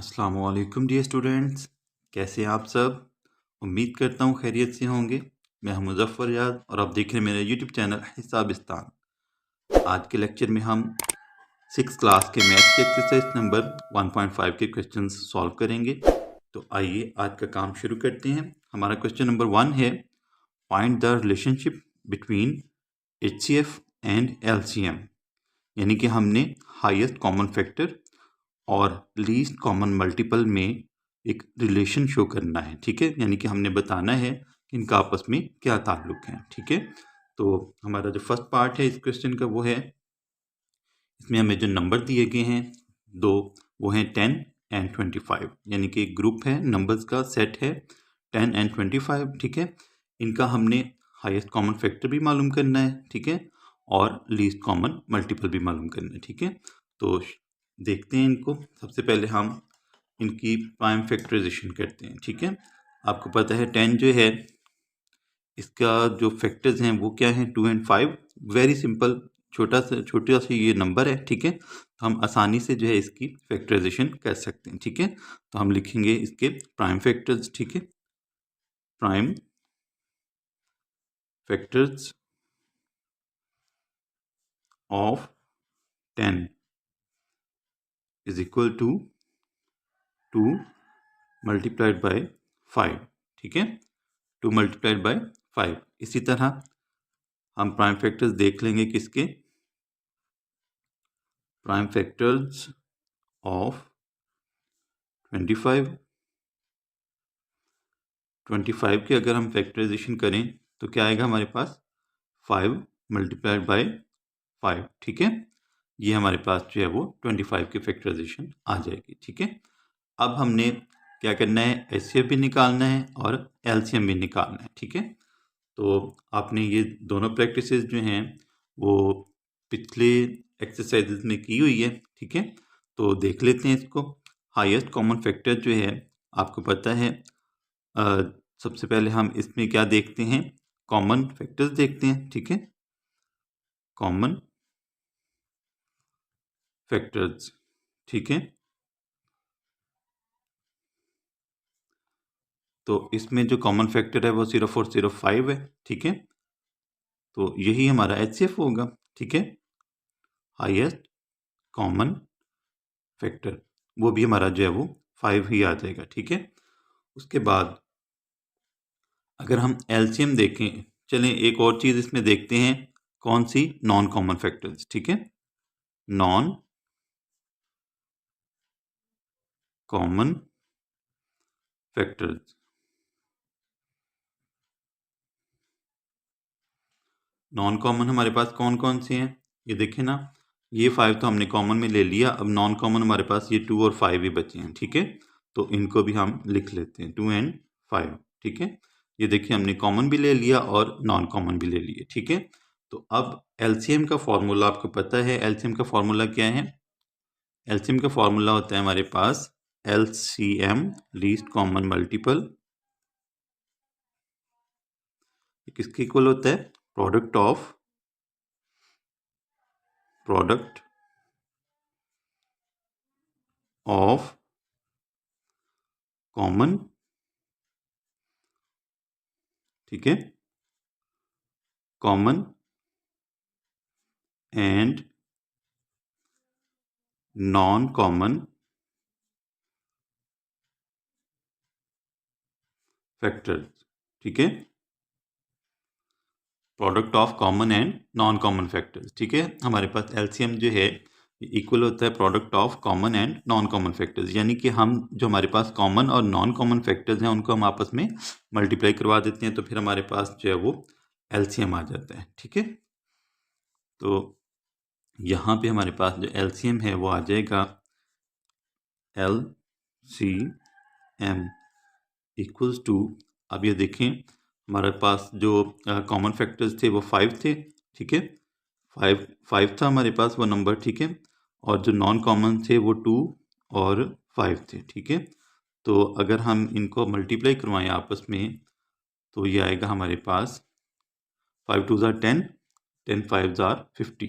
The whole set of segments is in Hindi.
अस्सलामुअलैकुम डियर स्टूडेंट्स, कैसे हैं आप सब। उम्मीद करता हूँ खैरियत से होंगे। मैं हूं मुज़फ़्फ़र रियाद और आप देख रहे हैं मेरा यूट्यूब चैनल हिसाबिस्तान। आज के लेक्चर में हम 6th क्लास के मैथ के एक्सरसाइज नंबर 1.5 के क्वेश्चंस सॉल्व करेंगे। तो आइए आज का काम शुरू करते हैं। हमारा क्वेश्चन नंबर 1 है, find the relationship between HCF and LCM। यानी कि हमने हाईएस्ट कॉमन फैक्टर और लीस्ट कॉमन मल्टीपल में एक रिलेशन शो करना है। ठीक है, यानी कि हमने बताना है कि इनका आपस में क्या ताल्लुक है। ठीक है, तो हमारा जो फर्स्ट पार्ट है इस क्वेश्चन का वो है, इसमें हमें जो नंबर दिए गए हैं दो, वो हैं 10 एंड 25। यानी कि एक ग्रुप है, नंबर्स का सेट है 10 एंड 25। ठीक है, इनका हमने हाईएस्ट कॉमन फैक्टर भी मालूम करना है। ठीक है, और लीस्ट कॉमन मल्टीपल भी मालूम करना है। ठीक है, तो देखते हैं इनको। सबसे पहले हम इनकी प्राइम फैक्टराइजेशन करते हैं। ठीक है, आपको पता है 10 जो है इसका जो फैक्टर्स हैं वो क्या हैं, 2 एंड 5। वेरी सिंपल, छोटा सा ये नंबर है। ठीक है, तो हम आसानी से जो है इसकी फैक्टराइजेशन कर सकते हैं। ठीक है, तो हम लिखेंगे इसके प्राइम फैक्टर्स। ठीक है, prime factors of 10 is equal to 2 multiplied by 5। ठीक है, 2 मल्टीप्लाइड बाय 5। इसी तरह हम प्राइम फैक्टर्स देख लेंगे किसके, प्राइम फैक्टर्स ऑफ 25 के अगर हम फैक्टराइजेशन करें तो क्या आएगा हमारे पास, 5 मल्टीप्लाइड बाय 5। ठीक है, ये हमारे पास जो है वो 25 की फैक्टराइजेशन आ जाएगी। ठीक है, अब हमने क्या करना है, HCF भी निकालना है और LCM भी निकालना है। ठीक है, तो आपने ये दोनों प्रैक्टिसेस जो हैं वो पिछले एक्सरसाइजेज में की हुई है। ठीक है, तो देख लेते हैं इसको। हाईएस्ट कॉमन फैक्टर जो है आपको पता है, सबसे पहले हम इसमें क्या देखते हैं, कॉमन फैक्टर्स देखते हैं। ठीक है, कॉमन फैक्टर्स। ठीक है, तो इसमें जो कॉमन फैक्टर है वो सिर्फ और सिर्फ 5 है। ठीक है, तो यही हमारा HCF होगा। ठीक है, हाईएस्ट कॉमन फैक्टर, वो भी हमारा जो है वो 5 ही आ जाएगा। ठीक है, उसके बाद अगर हम LCM देखें, चलें एक और चीज़ इसमें देखते हैं, कौन सी, नॉन कॉमन फैक्टर्स। ठीक है, non common factors. Non common हमारे पास कौन कौन से हैं, ये देखें ना, ये 5 तो हमने कॉमन में ले लिया। अब नॉन कॉमन हमारे पास ये 2 और 5 ही बचे हैं। ठीक है, तो इनको भी हम लिख लेते हैं, 2 एंड 5। ठीक है, ये देखिए हमने कॉमन भी ले लिया और नॉन कॉमन भी ले लिए। ठीक है, तो अब LCM का फॉर्मूला आपको पता है। LCM का फॉर्मूला क्या है, LCM का फॉर्मूला होता है हमारे पास LCM, लीस्ट कॉमन मल्टीपल, किसके इक्वल होता है, प्रोडक्ट ऑफ कॉमन। ठीक है, common and non common factors. ठीक है, product of common and non common factors. ठीक है, हमारे पास LCM जो है इक्वल होता है product of common and non common factors. यानी कि हम जो हमारे पास कॉमन और नॉन कॉमन फैक्टर्स हैं उनको हम आपस में मल्टीप्लाई करवा देते हैं, तो फिर हमारे पास जो है वो LCM आ जाता है। ठीक है, तो यहाँ पे हमारे पास जो LCM है वो आ जाएगा LCM इक्वल्स टू, अब ये देखें हमारे पास जो कॉमन फैक्टर्स थे वो 5 थे। ठीक है, 5 था हमारे पास वो नंबर। ठीक है, और जो नॉन कॉमन थे वो 2 और 5 थे। ठीक है, तो अगर हम इनको मल्टीप्लाई करवाएं आपस में तो ये आएगा हमारे पास 5 2 ज़ार 10, 10 5 ज़ार 50,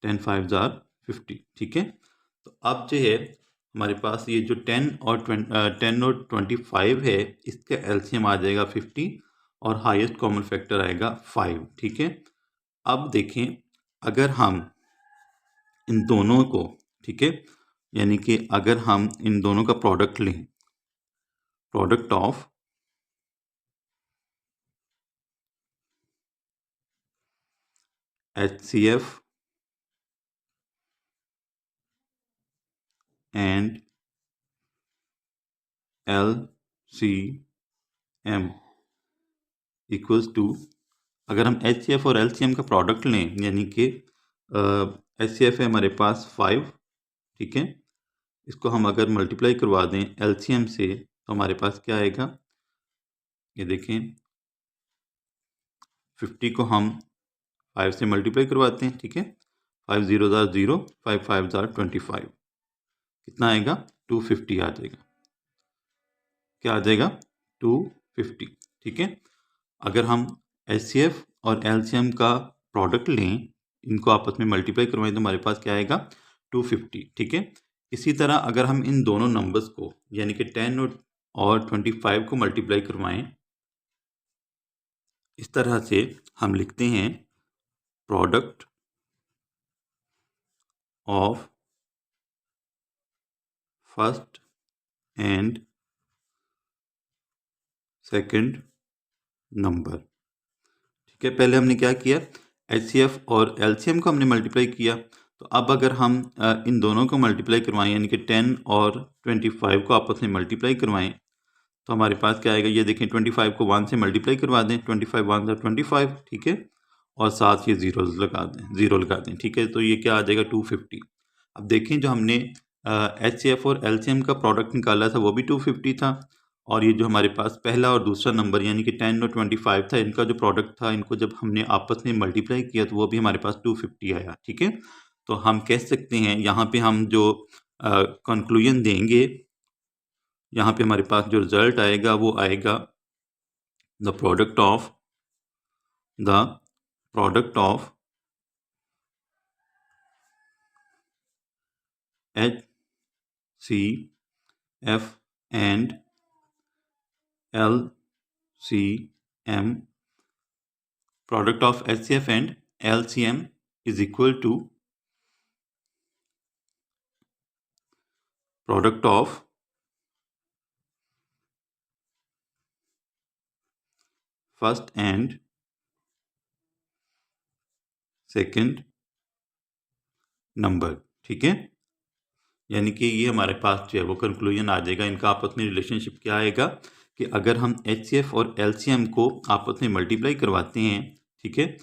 10 5 ज़ार 50। ठीक है, तो अब जो है हमारे पास ये जो 10 और 25 है, इसका एलसीएम आ जाएगा 50 और हाईएस्ट कॉमन फैक्टर आएगा 5। ठीक है, अब देखें अगर हम इन दोनों को, ठीक है, यानी कि अगर हम इन दोनों का प्रोडक्ट लें, product of HCF and LCM equals to, अगर हम HCF और LCM का प्रोडक्ट लें, यानी कि HCF है हमारे पास 5, ठीक है, इसको हम अगर मल्टीप्लाई करवा दें LCM से तो हमारे पास क्या आएगा, ये देखें 50 को हम 5 से मल्टीप्लाई करवाते हैं, ठीक है, 5 0 0, 5 5 25, कितना आएगा 250 आ जाएगा, क्या आ जाएगा 250। ठीक है, अगर हम HCF और LCM का प्रोडक्ट लें, इनको आपस में मल्टीप्लाई करवाएं तो हमारे पास क्या आएगा 250। ठीक है, इसी तरह अगर हम इन दोनों नंबर्स को यानी कि 10 और 25 को मल्टीप्लाई करवाएं, इस तरह से हम लिखते हैं product of first and second number. ठीक है, पहले हमने क्या किया, HCF और LCM को हमने मल्टीप्लाई किया, तो अब अगर हम इन दोनों को मल्टीप्लाई करवाएं, यानी कि 10 और 25 को आपस में मल्टीप्लाई करवाएं, तो हमारे पास क्या आएगा, ये देखें 25 को 1 से मल्टीप्लाई करवा दें, 25 1 25, ठीक है, और साथ ये ज़ीरो लगा दें, ठीक है, तो ये क्या आ जाएगा 250। अब देखें जो हमने HCF और LCM का प्रोडक्ट निकाला था वो भी 250 था, और ये जो हमारे पास पहला और दूसरा नंबर यानी कि 10 और 25 था, इनका जो प्रोडक्ट था, इनको जब हमने आपस में मल्टीप्लाई किया तो वो भी हमारे पास 250 आया। ठीक है, तो हम कह सकते हैं यहाँ पे हम जो कंक्लूजन देंगे, यहाँ पे हमारे पास जो रिजल्ट आएगा वो आएगा the product of HCF and LCM, product of HCF and LCM is equal to product of first and second number. ठीक है, यानी कि ये हमारे पास जो है वो कंक्लूजन आ जाएगा, इनका आपस में रिलेशनशिप क्या आएगा कि अगर हम HCF और LCM को आपस में मल्टीप्लाई करवाते हैं, ठीक है,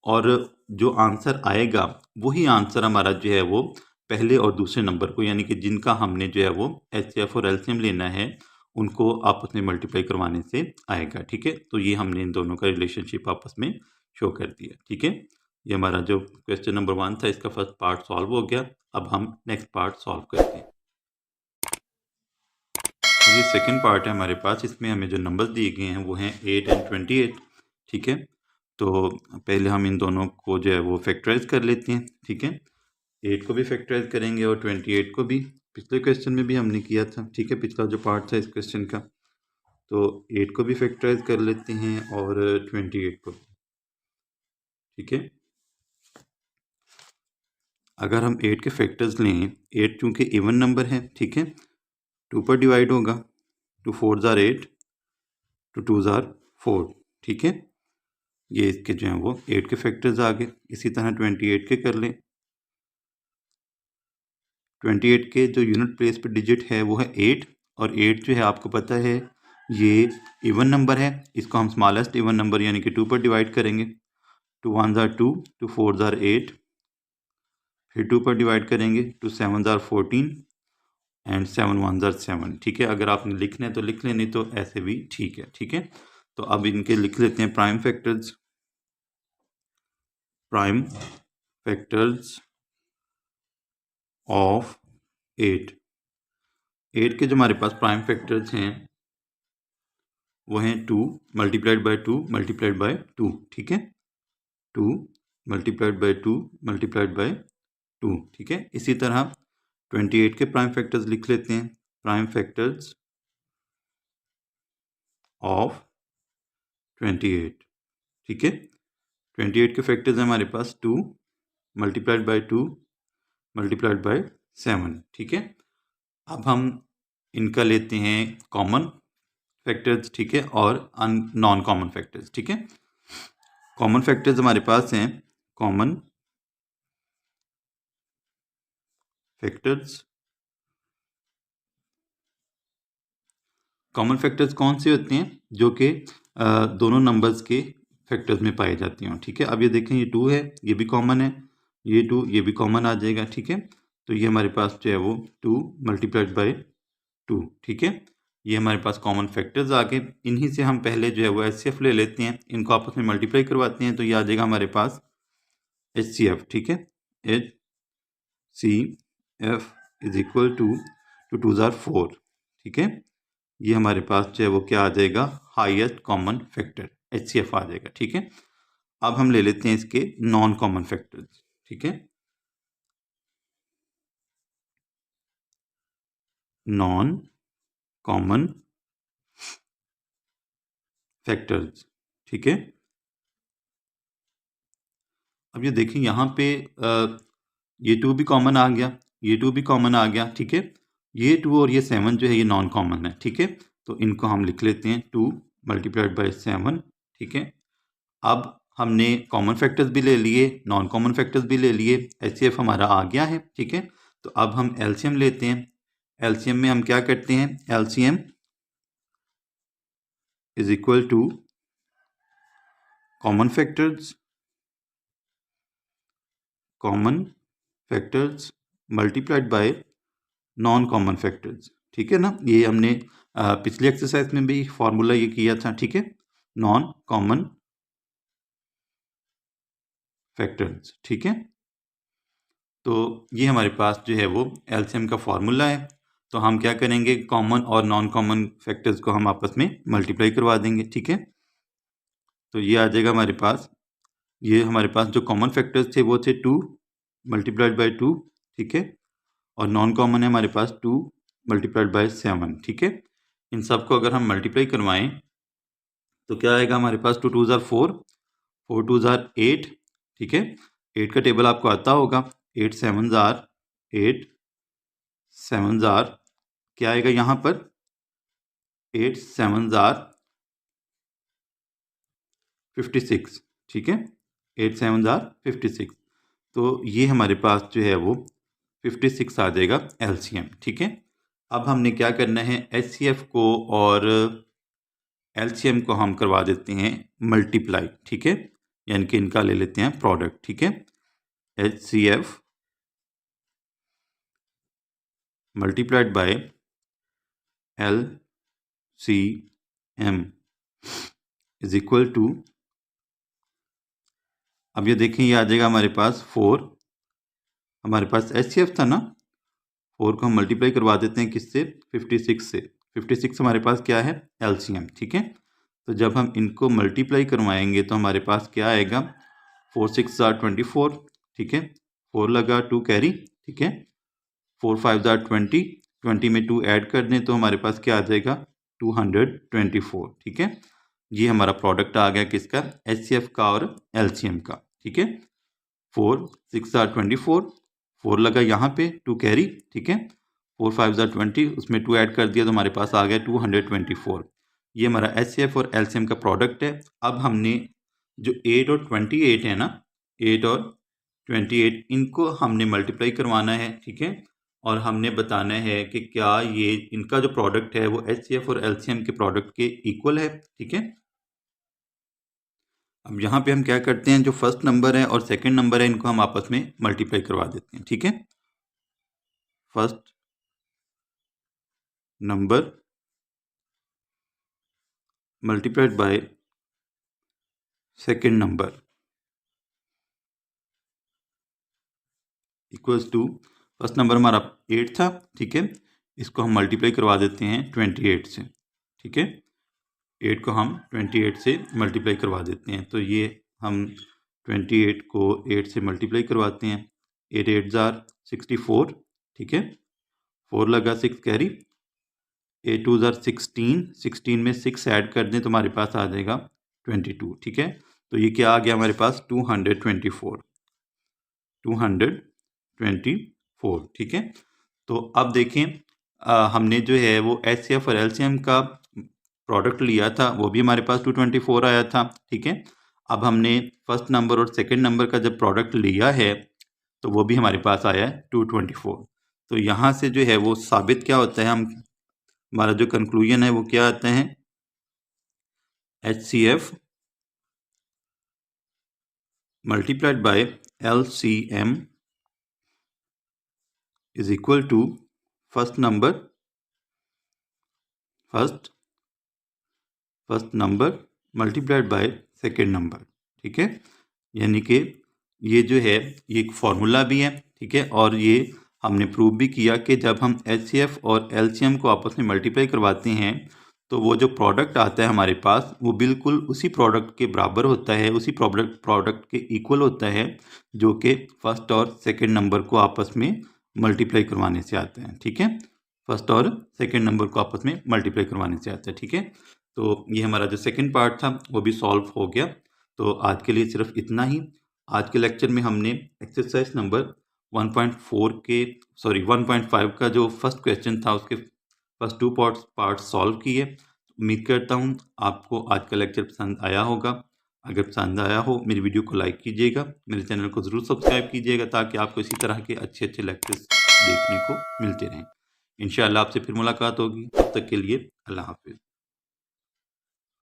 और जो आंसर आएगा वही आंसर हमारा जो है वो पहले और दूसरे नंबर को, यानी कि जिनका हमने जो है वो HCF और LCM लेना है, उनको आपस में मल्टीप्लाई करवाने से आएगा। ठीक है, तो ये हमने इन दोनों का रिलेशनशिप आपस में शो कर दिया। ठीक है, ये हमारा जो क्वेश्चन नंबर 1 था इसका फर्स्ट पार्ट सॉल्व हो गया। अब हम नेक्स्ट पार्ट सॉल्व करते हैं। ये सेकंड पार्ट है हमारे पास, इसमें हमें जो नंबर्स दिए गए हैं वो हैं 8 एंड 28। ठीक है, तो पहले हम इन दोनों को जो है वो फैक्टराइज कर लेते हैं। ठीक है, 8 को भी फैक्टराइज करेंगे और 28 को भी, पिछले क्वेश्चन में भी हमने किया था। ठीक है, पिछला जो पार्ट था इस क्वेश्चन का, तो 8 को भी फैक्टराइज कर लेते हैं और 28 को। ठीक है, अगर हम 8 के फैक्टर्स लें, 8 चूँकि इवन नंबर है, ठीक है, 2 पर डिवाइड होगा, 2 4 ज़ार 8, 2 2 ज़ार 4। ठीक है, ये इसके जो हैं वो 8 के फैक्टर्स आ गए। इसी तरह 28 के कर लें, 28 के जो यूनिट प्लेस पे डिजिट है वो है 8, और 8 जो है आपको पता है ये इवन नंबर है, इसको हम स्मॉलेस्ट इवन नंबर यानी कि 2 पर डिवाइड करेंगे। 2 1 ज़ार 2, 2 4 ज़ार 8, फिर 2 पर डिवाइड करेंगे, 2 7 ज़ार 14 एंड 7 1 ज़ार 7। ठीक है, अगर आपने लिखना है तो लिख लें, नहीं तो ऐसे भी ठीक है। ठीक है, तो अब इनके लिख लेते हैं प्राइम फैक्टर्स ऑफ 8। 8 के जो हमारे पास प्राइम फैक्टर्स हैं वो हैं 2 मल्टीप्लाइड बाय 2 मल्टीप्लाइड बाय 2। ठीक है, 2 मल्टीप्लाइड बाय 2 मल्टीप्लाइड बाय 2। ठीक है, इसी तरह 28 के प्राइम फैक्टर्स लिख लेते हैं। प्राइम फैक्टर्स ऑफ 28, ठीक है। 28 के फैक्टर्स हैं हमारे पास 2 मल्टीप्लाइड बाई 2 मल्टीप्लाइड बाई 7, ठीक है। अब हम इनका लेते हैं कॉमन फैक्टर्स, ठीक है, और नॉन कॉमन फैक्टर्स, ठीक है। कॉमन फैक्टर्स हमारे पास हैं कॉमन फैक्टर्स। कॉमन फैक्टर्स कौन से होते हैं? जो कि दोनों नंबर्स के फैक्टर्स में पाए जाती हों, ठीक है। अब ये देखें, ये 2 है, ये भी कॉमन है, ये 2 ये भी कॉमन आ जाएगा, ठीक है। तो ये हमारे पास जो है वो 2 मल्टीप्लाइड बाई 2, ठीक है। ये हमारे पास कॉमन फैक्टर्स आ गए। इन्हीं से हम पहले जो है वो HCF ले लेते हैं, इनको आपस में मल्टीप्लाई करवाते हैं, तो ये आ जाएगा हमारे पास HCF, ठीक है। HCF इज इक्वल टू 2 जार 4, ठीक है। ये हमारे पास जो है वो क्या आ जाएगा, हाईएस्ट कॉमन फैक्टर HCF आ जाएगा, ठीक है। अब हम ले लेते हैं इसके नॉन कॉमन फैक्टर्स, ठीक है। नॉन कॉमन फैक्टर्स, ठीक है। अब ये देखिए यहाँ पे ये 2 भी कॉमन आ गया, ये 2 भी कॉमन आ गया, ठीक है। ये 2 और ये 7 जो है ये नॉन कॉमन है, ठीक है। तो इनको हम लिख लेते हैं 2 मल्टीप्लाइड बाई 7, ठीक है। अब हमने कॉमन फैक्टर्स भी ले लिए, नॉन कॉमन फैक्टर्स भी ले लिए, HCF हमारा आ गया है, ठीक है। तो अब हम LCM लेते हैं। LCM में हम क्या करते हैं, LCM is equal to common factors multiplied by non common factors, ठीक है ना। ये हमने पिछली एक्सरसाइज में भी फॉर्मूला ये किया था, ठीक है, नॉन कॉमन फैक्टर्स, ठीक है। तो ये हमारे पास जो है वो LCM का फॉर्मूला है। तो हम क्या करेंगे, कॉमन और नॉन कॉमन फैक्टर्स को हम आपस में मल्टीप्लाई करवा देंगे, ठीक है। तो ये आ जाएगा हमारे पास, ये हमारे पास जो कॉमन फैक्टर्स थे वो थे 2 मल्टीप्लाइड बाई 2, ठीक है, और नॉन कॉमन है हमारे पास 2 मल्टीप्लाइड बाई 7, ठीक है। इन सब को अगर हम मल्टीप्लाई करवाएं तो क्या आएगा हमारे पास, 2 2 जार 4, 4 2 जार 8, ठीक है। 8 का टेबल आपको आता होगा, 8 7 जार 8, 7 जार क्या आएगा यहाँ पर, 8 7 जार 56, ठीक है, 8 7 जार 56। तो ये हमारे पास जो है वो 56 आ जाएगा LCM, ठीक है। अब हमने क्या करना है, HCF को और LCM को हम करवा देते हैं मल्टीप्लाई, ठीक है, यानी कि इनका ले लेते हैं प्रोडक्ट, ठीक है। HCF multiplied by LCM is equal to, अब ये देखें, ये आ जाएगा हमारे पास 4, हमारे पास HCF था ना, 4 को हम मल्टीप्लाई करवा देते हैं किससे, 56 से। 56 हमारे पास क्या है, LCM, ठीक है। तो जब हम इनको मल्टीप्लाई करवाएंगे तो हमारे पास क्या आएगा, 4 6 जार 24, ठीक है, 4 लगा 2 कैरी, ठीक है, 4 5 जार 20, 20 में 2 ऐड कर दें तो हमारे पास क्या आ जाएगा, 224, ठीक है। ये हमारा प्रोडक्ट आ गया किसका, HCF का और LCM का, ठीक है। 4 6 जार 24, 4 लगा यहाँ पे 2 कैरी, ठीक है, 4 5 जार 20, उसमें 2 ऐड कर दिया तो हमारे पास आ गया 224। ये हमारा HCF और LCM का प्रोडक्ट है। अब हमने जो 8 और 28 है ना, 8 और 28 इनको हमने मल्टीप्लाई करवाना है, ठीक है, और हमने बताना है कि क्या ये इनका जो प्रोडक्ट है वो HCF और LCM के प्रोडक्ट के इक्वल है, ठीक है। अब यहाँ पे हम क्या करते हैं, जो फर्स्ट नंबर है और सेकंड नंबर है इनको हम आपस में मल्टीप्लाई करवा देते हैं, ठीक है। First number multiplied by second number equals to, first number हमारा 8 था, ठीक है, इसको हम मल्टीप्लाई करवा देते हैं 28 से, ठीक है। 8 को हम 28 से मल्टीप्लाई करवा देते हैं, तो ये हम 28 को 8 से मल्टीप्लाई करवाते हैं, 8 8 जार 64, ठीक है, 4 लगा 6 कैरी, 8 2 ज़ार 16, 16 में 6 ऐड कर दें तो हमारे पास आ जाएगा 22। ठीक है, तो ये क्या आ गया हमारे पास 224, 224। ठीक है, तो अब देखें हमने जो है वो HCF और LCM का प्रोडक्ट लिया था, वो भी हमारे पास 224 आया था। ठीक है, अब हमने फर्स्ट नंबर और सेकंड नंबर का जब प्रोडक्ट लिया है तो वो भी हमारे पास आया है 224। तो यहाँ से जो है वो साबित क्या होता है, हमारा जो कंक्लूजन है वो क्या आता है, HCF multiplied by LCM is equal to first number multiplied by second number. ठीक है, यानी कि ये जो है ये एक फॉर्मूला भी है। ठीक है, और ये हमने प्रूव भी किया कि जब हम HCF और LCM को आपस में मल्टीप्लाई करवाते हैं तो वो जो प्रोडक्ट आता है हमारे पास वो बिल्कुल उसी प्रोडक्ट के बराबर होता है, उसी प्रोडक्ट के इक्वल होता है जो कि फर्स्ट और सेकंड नंबर को आपस में मल्टीप्लाई करवाने से आता है। ठीक है, फर्स्ट और सेकंड नंबर को आपस में मल्टीप्लाई करवाने से आता है। ठीक है, तो ये हमारा जो सेकंड पार्ट था वो भी सॉल्व हो गया। तो आज के लिए सिर्फ इतना ही। आज के लेक्चर में हमने एक्सरसाइज नंबर 1.5 का जो फर्स्ट क्वेश्चन था उसके फर्स्ट 2 पार्ट सॉल्व किए। उम्मीद करता हूँ आपको आज का लेक्चर पसंद आया होगा। अगर पसंद आया हो मेरी वीडियो को लाइक कीजिएगा, मेरे चैनल को ज़रूर सब्सक्राइब कीजिएगा ताकि आपको इसी तरह के अच्छे अच्छे लेक्चर्स देखने को मिलते रहें। इंशाअल्लाह आपसे फिर मुलाकात होगी, तब तक के लिए अल्लाह हाफिज़।